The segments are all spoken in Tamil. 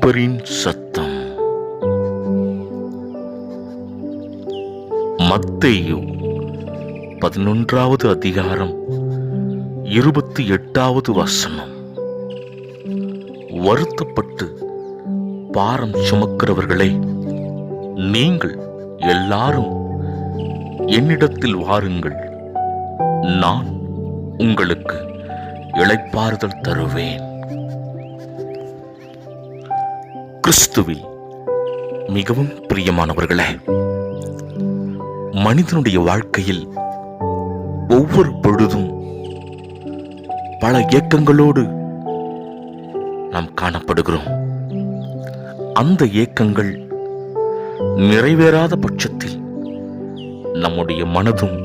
மீட்பரின் சத்தம். மத்தேயு 11வது அதிகாரம் 28வது வசனம். வருத்தப்பட்டு பாரம் சுமக்கிறவர்களே, நீங்கள் எல்லாரும் என்னிடத்தில் வாருங்கள், நான் உங்களுக்கு இளைப்பாறுதல் தருவேன். கிறிஸ்துவில் மிகவும் பிரியமானவர்களே, மனிதனுடைய வாழ்க்கையில் ஒவ்வொரு பொழுதும் பல ஏக்கங்களோடு நாம் காணப்படுகிறோம். அந்த ஏக்கங்கள் நிறைவேறாத பட்சத்தில் நம்முடைய மனதும்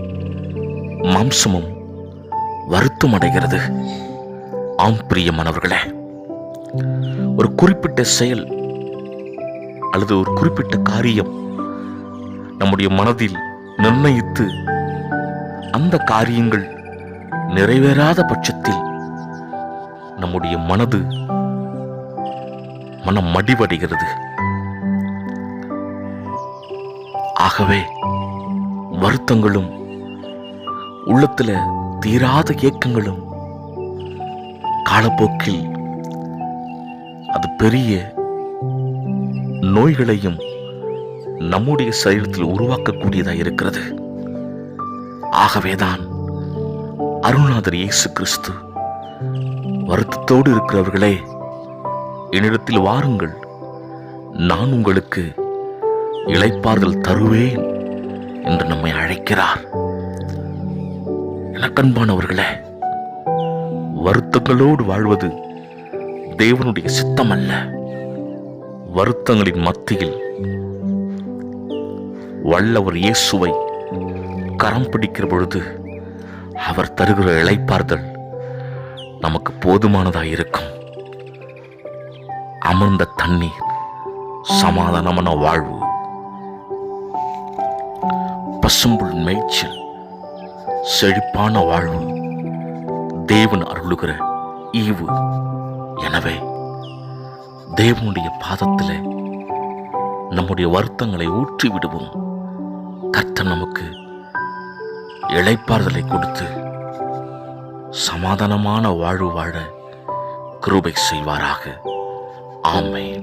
மாம்சமும் வருத்தம் அடைகிறது. ஆம் பிரியமானவர்களே, ஒரு குறிப்பிட்ட செயல் அல்லது ஒரு குறிப்பிட்ட காரியம் நம்முடைய மனதில் நிர்ணயித்து அந்த காரியங்கள் நிறைவேறாத பட்சத்தில் நம்முடைய மனம் மடிவடைகிறது. ஆகவே வருத்தங்களும் உள்ளத்துல தீராத ஏக்கங்களும் காலப்போக்கில் அது பெரிய நோய்களையும் நம்முடைய சரீரத்தில் உருவாக்கக்கூடியதாக இருக்கிறது. ஆகவேதான் அருள்நாதர் இயேசு கிறிஸ்து வருத்தத்தோடு இருக்கிறவர்களே, என்னிடத்தில் வாருங்கள், நான் உங்களுக்கு இளைப்பாறுதல் தருவேன் என்று நம்மை அழைக்கிறார். எனக்கன்பானவர்களே, வருத்தங்களோடு வாழ்வது தேவனுடைய சித்தம் அல்ல. வருத்தங்களின் மத்தியில் வல்லவர் இயேசுவை கரம் பிடிக்கிற பொழுது அவர் தருகிற இளைப்பாறுதல் நமக்கு போதுமானதாயிருக்கும். அமர்ந்த தண்ணீர், சமாதானமான வாழ்வு, பசும்புல் மேய்ச்சல், செழிப்பான வாழ்வு தேவன் அருளுகிற ஈவு. எனவே தேவனுடைய பாதத்திலே நம்முடைய வருத்தங்களை ஊற்றி விடுவோம். கர்த்தர் நமக்கு இளைப்பாறுதலை கொடுத்து சமாதானமான வாழ்வு வாழ கிருபை செய்வாராக. ஆமென்.